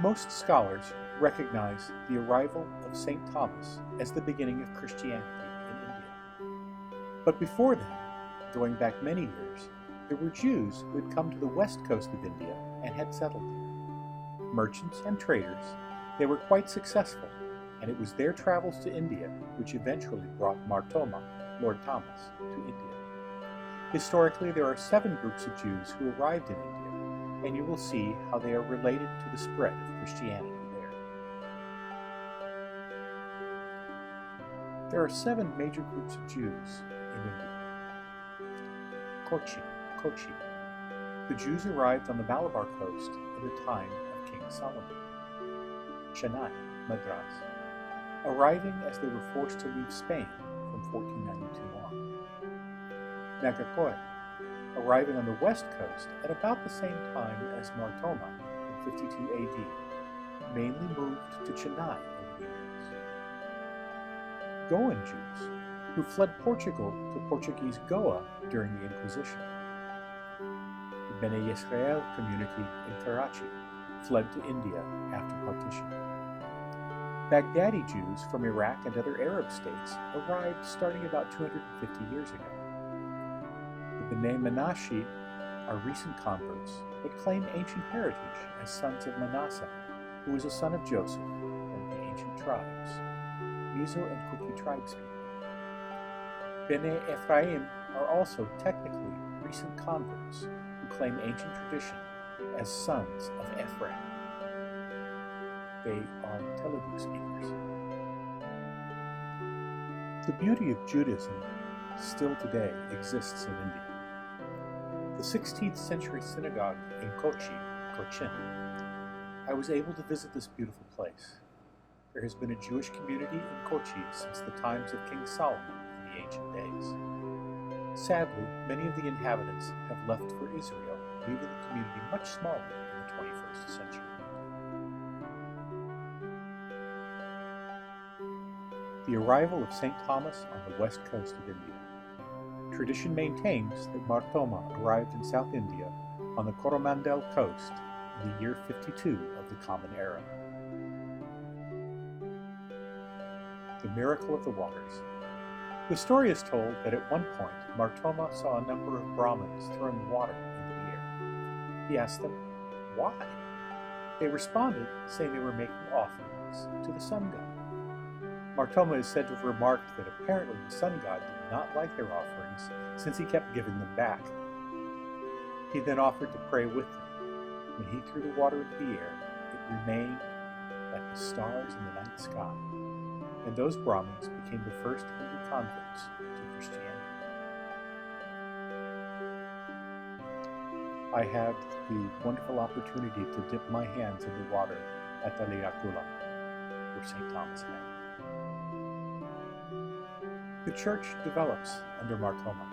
Most scholars recognize the arrival of St. Thomas as the beginning of Christianity in India. But before then, going back many years, there were Jews who had come to the west coast of India and had settled there. Merchants and traders, they were quite successful, and it was their travels to India which eventually brought Mar Thoma, Lord Thomas, to India. Historically, there are 7 groups of Jews who arrived in India, and you will see how they are related to the spread of Christianity there. There are 7 major groups of Jews in India. Kochi. The Jews arrived on the Malabar coast in the time of King Solomon. Chennai, Madras, arriving as they were forced to leave Spain from 1492 on. Nagarkoi, arriving on the west coast at about the same time as Mar Thoma in 52 AD, mainly moved to Chennai over the years. Goan Jews, who fled Portugal to Portuguese Goa during the Inquisition. The Bene Israel community in Karachi fled to India after partition. Baghdadi Jews from Iraq and other Arab states arrived starting about 250 years ago. The Bnei Menashe are recent converts, but claim ancient heritage as sons of Manasseh, who was a son of Joseph from the ancient tribes, Mizo and Kuki tribespeople. Bnei Ephraim are also technically recent converts who claim ancient tradition as sons of Ephraim. They are Telugu speakers. The beauty of Judaism still today exists in India. The 16th century synagogue in Cochin, I was able to visit this beautiful place. There has been a Jewish community in Kochi since the times of King Solomon in the ancient days. Sadly, many of the inhabitants have left for Israel, leaving the community much smaller in the 21st century. The arrival of St. Thomas on the west coast of India. Tradition maintains that Mar Thoma arrived in South India on the Coromandel coast in the year 52 of the Common Era. The Miracle of the Waters. The story is told that at one point Mar Thoma saw a number of Brahmins throwing water into the air. He asked them, why? They responded, saying they were making offerings to the sun god. Mar Thoma is said to have remarked that apparently the sun god did not like their offerings since he kept giving them back. He then offered to pray with them. When he threw the water into the air, it remained like the stars in the night sky, and those Brahmins became the first Hindu converts to Christianity. I had the wonderful opportunity to dip my hands in the water at Aliexo, where St. Thomas had. The church develops under Mar Thoma.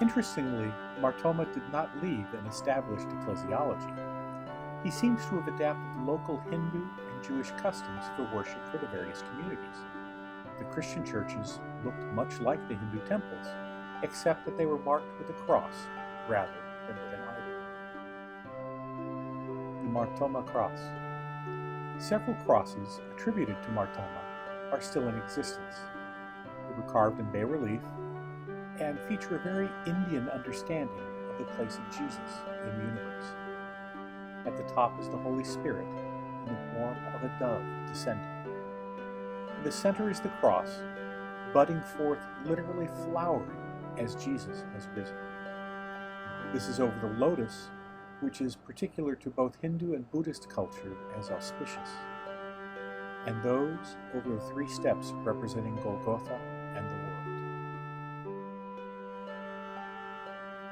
Interestingly, Mar Thoma did not leave an established ecclesiology. He seems to have adapted local Hindu and Jewish customs for worship for the various communities. The Christian churches looked much like the Hindu temples, except that they were marked with a cross rather than with an idol. The Mar Thoma Cross. Several crosses attributed to Mar Thoma are still in existence. They were carved in bas-relief and feature a very Indian understanding of the place of Jesus in the universe. At the top is the Holy Spirit in the form of a dove descending. In the center is the cross, budding forth, literally flowering as Jesus has risen. This is over the lotus, which is particular to both Hindu and Buddhist culture as auspicious, and those over the 3 steps representing Golgotha and the world.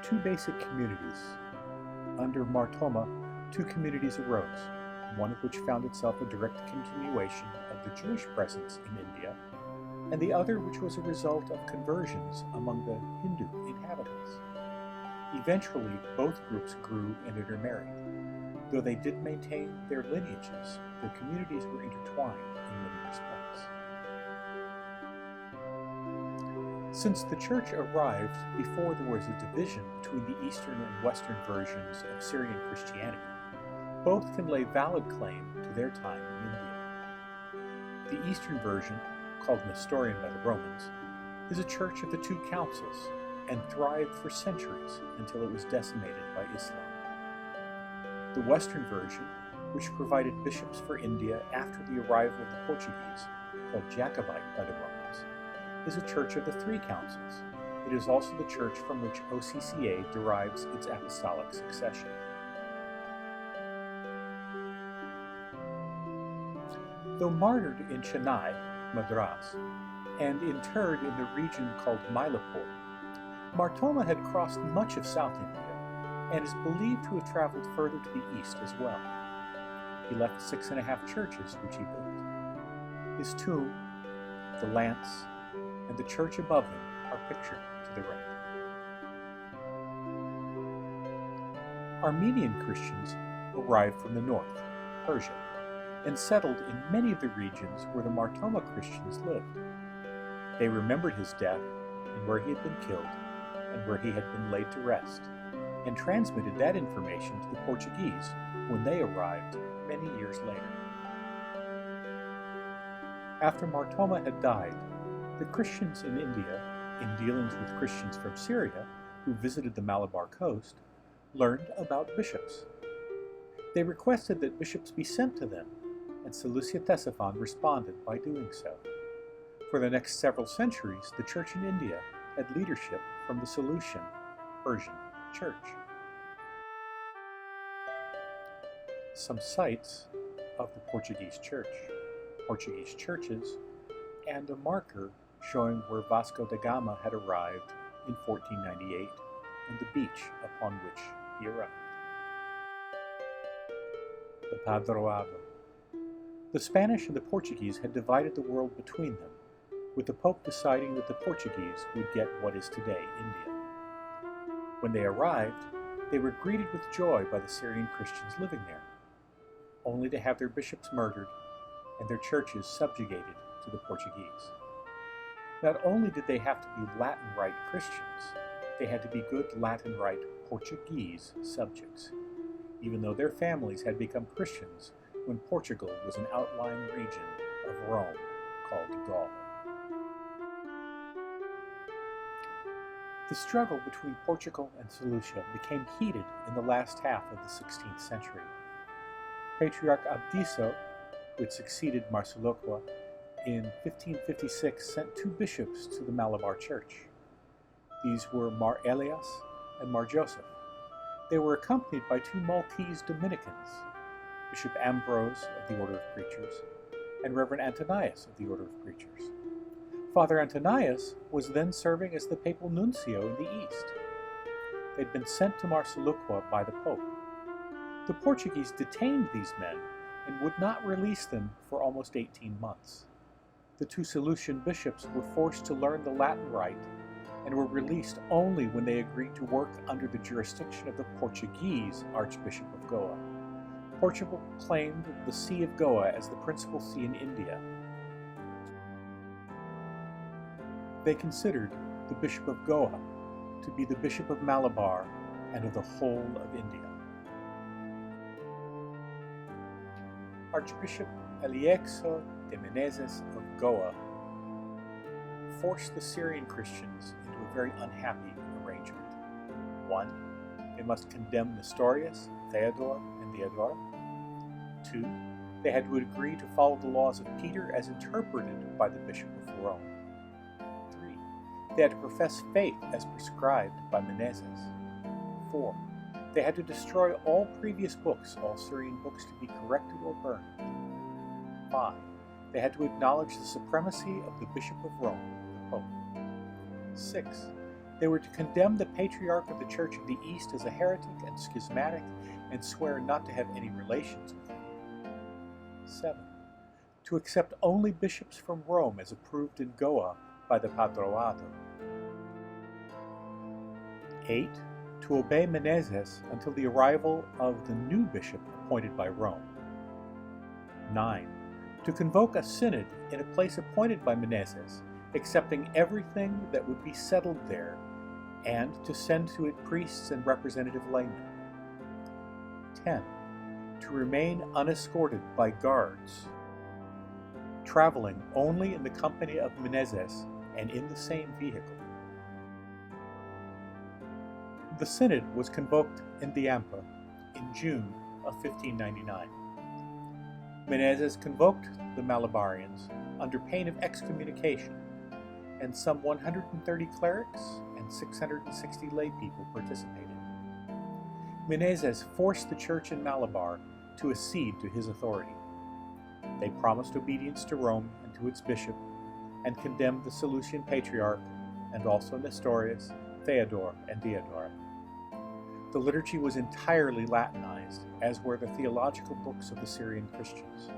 2 basic communities. Under Mar Thoma, 2 communities arose, one of which found itself a direct continuation of the Jewish presence in India, and the other which was a result of conversions among the Hindu inhabitants. Eventually, both groups grew and intermarried. Though they did maintain their lineages, their communities were intertwined in many respects. Since the church arrived before there was a division between the Eastern and Western versions of Syrian Christianity, Both can lay valid claim to their time in India. The Eastern version, called Nestorian by the Romans, is a church of the two councils and thrived for centuries until it was decimated by Islam. The Western version, which provided bishops for India after the arrival of the Portuguese, called Jacobite by the Romans, is a church of the three councils. It is also the church from which OCCA derives its apostolic succession. Though martyred in Chennai, Madras, and interred in the region called Mylapore, Mar Thoma had crossed much of South India and is believed to have traveled further to the east as well. He left 6.5 churches which he built. His tomb, the lance, and the church above him are pictured to the right. Armenian Christians arrived from the north, Persia, and settled in many of the regions where the Mar Thoma Christians lived. They remembered his death and where he had been killed and where he had been laid to rest, and transmitted that information to the Portuguese when they arrived many years later. After Mar Thoma had died, the Christians in India, in dealings with Christians from Syria who visited the Malabar coast, learned about bishops. They requested that bishops be sent to them, and Seleucia Ctesiphon responded by doing so. For the next several centuries, the Church in India had leadership from the Seleucian Persian Church. Some sites of the Portuguese Church, Portuguese churches, and a marker showing where Vasco da Gama had arrived in 1498 and the beach upon which he arrived. The Padroado. The Spanish and the Portuguese had divided the world between them, with the Pope deciding that the Portuguese would get what is today India. When they arrived, they were greeted with joy by the Syrian Christians living there, only to have their bishops murdered and their churches subjugated to the Portuguese. Not only did they have to be Latin Rite Christians, they had to be good Latin Rite Portuguese subjects, even though their families had become Christians when Portugal was an outlying region of Rome called Gaul. The struggle between Portugal and Seleucia became heated in the last half of the 16th century. Patriarch Abdiso, who had succeeded Marsiloqua, in 1556 sent 2 bishops to the Malabar Church. These were Mar Elias and Mar Joseph. They were accompanied by 2 Maltese Dominicans, Bishop Ambrose of the Order of Preachers and Reverend Antonius of the Order of Preachers. Father Antonius was then serving as the papal nuncio in the East. They had been sent to Marsiloqua by the Pope. The Portuguese detained these men and would not release them for almost 18 months. The 2 Seleucian bishops were forced to learn the Latin Rite and were released only when they agreed to work under the jurisdiction of the Portuguese Archbishop of Goa. Portugal claimed the See of Goa as the principal see in India. They considered the Bishop of Goa to be the Bishop of Malabar and of the whole of India. Archbishop Aliexo de Menezes of Goa forced the Syrian Christians into a very unhappy arrangement. 1. They must condemn Nestorius, Theodore, and Theodora. 2. They had to agree to follow the laws of Peter as interpreted by the Bishop of Rome. 3. They had to profess faith as prescribed by Menezes. 4. They had to destroy all previous books, all Syrian books to be corrected or burned. 5. They had to acknowledge the supremacy of the Bishop of Rome, the Pope. 6. They were to condemn the Patriarch of the Church of the East as a heretic and schismatic and swear not to have any relations with him. 7. To accept only bishops from Rome as approved in Goa by the Padroado. 8. To obey Menezes until the arrival of the new bishop appointed by Rome. 9. To convoke a synod in a place appointed by Menezes, accepting everything that would be settled there, and to send to it priests and representative laymen. 10. To remain unescorted by guards, traveling only in the company of Menezes and in the same vehicle. The Synod was convoked in Diamper in June of 1599. Menezes convoked the Malabarians under pain of excommunication, and some 130 clerics and 660 lay people participated. Menezes forced the church in Malabar to accede to his authority. They promised obedience to Rome and to its bishop, and condemned the Seleucian Patriarch, and also Nestorius, Theodore, and Diodore. The liturgy was entirely Latinized, as were the theological books of the Syrian Christians.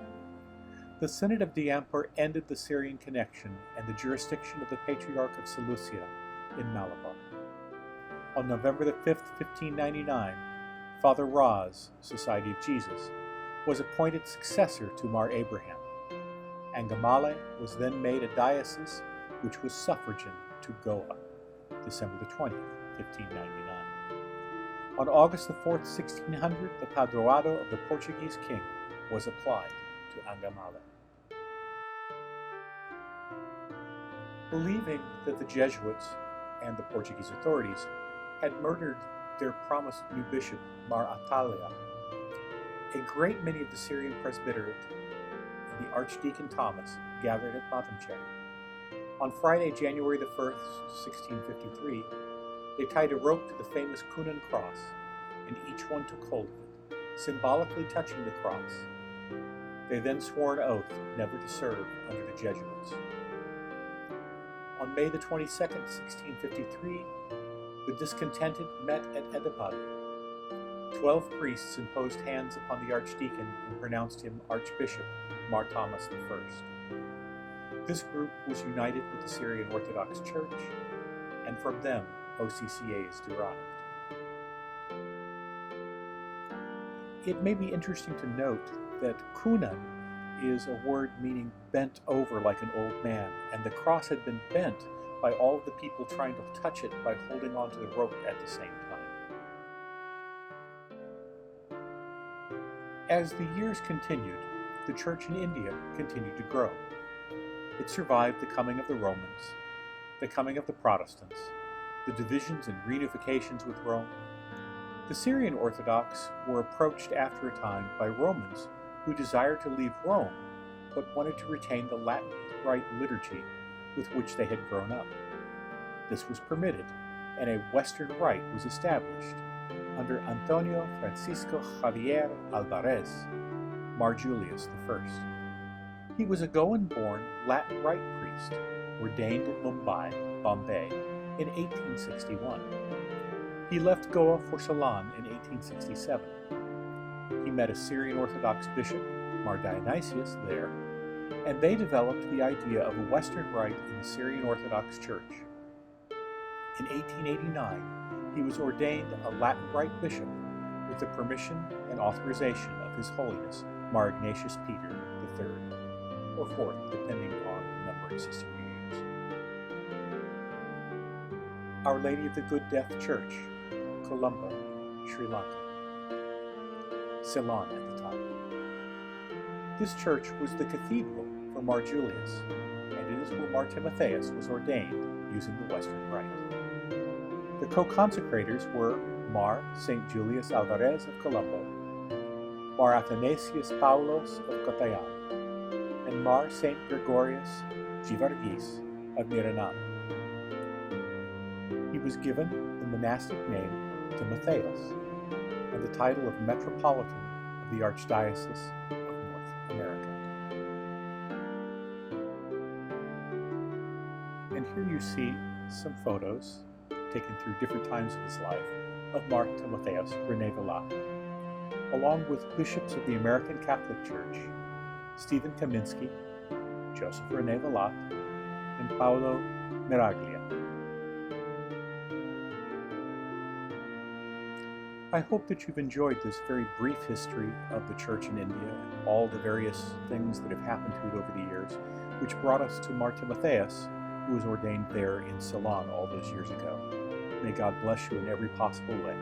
The Synod of Diamper ended the Syrian connection and the jurisdiction of the Patriarch of Seleucia in Malabar. On November the 5th, 1599, Father Raz, Society of Jesus, was appointed successor to Mar Abraham. Angamale was then made a diocese which was suffragan to Goa, December the 20th, 1599. On August the 4th, 1600, the Padroado of the Portuguese king was applied to Angamale. Believing that the Jesuits and the Portuguese authorities had murdered their promised new bishop, Mar Atalia, a great many of the Syrian presbyterate and the Archdeacon Thomas gathered at Matamche. On Friday, January the 1st, 1653, they tied a rope to the famous Cunan cross, and each one took hold of it, symbolically touching the cross. They then swore an oath never to serve under the Jesuits. On May the 22nd, 1653, the discontented met at Edipali. 12 priests imposed hands upon the archdeacon and pronounced him Archbishop Mar Thoma Cross. This group was united with the Syrian Orthodox Church, and from them OCCA is derived. It may be interesting to note that Cunan is a word meaning bent over like an old man, and the cross had been bent by all of the people trying to touch it by holding onto the rope at the same time. As the years continued, the church in India continued to grow. It survived the coming of the Romans, the coming of the Protestants, the divisions and reunifications with Rome. The Syrian Orthodox were approached after a time by Romans who desired to leave Rome but wanted to retain the Latin Rite liturgy with which they had grown up. This was permitted, and a Western Rite was established under Antonio Francisco Javier Alvarez, Mar Julius I. He was a Goan-born Latin Rite priest, ordained in Mumbai, Bombay, in 1861. He left Goa for Ceylon in 1867. He met a Syrian Orthodox bishop, Mar Dionysius, there, and they developed the idea of a Western Rite in the Syrian Orthodox Church. In 1889, he was ordained a Latin Rite bishop with the permission and authorization of His Holiness Mar Ignatius Peter III, or IV, depending on the numbering system you use. Our Lady of the Good Death Church, Columbo, Sri Lanka. Ceylon at the time. This church was the cathedral for Mar Julius, and it is where Mar Timotheus was ordained using the Western Rite. The co-consecrators were Mar St. Julius Alvarez of Columbo, Mar Athanasius Paulos of Kottayam, and Mar St. Gregorius Givargis of Miranano. He was given the monastic name Timotheus and the title of Metropolitan of the Archdiocese of North America. And here you see some photos taken through different times of his life of Mar Timotheus, Rene, Villatte, along with bishops of the American Catholic Church, Stephen Kaminsky, Joseph Rene Villatte, and Paolo Miraglia. I hope that you've enjoyed this very brief history of the Church in India and all the various things that have happened to it over the years, which brought us to Mar Timotheus, who was ordained there in Ceylon all those years ago. May God bless you in every possible way.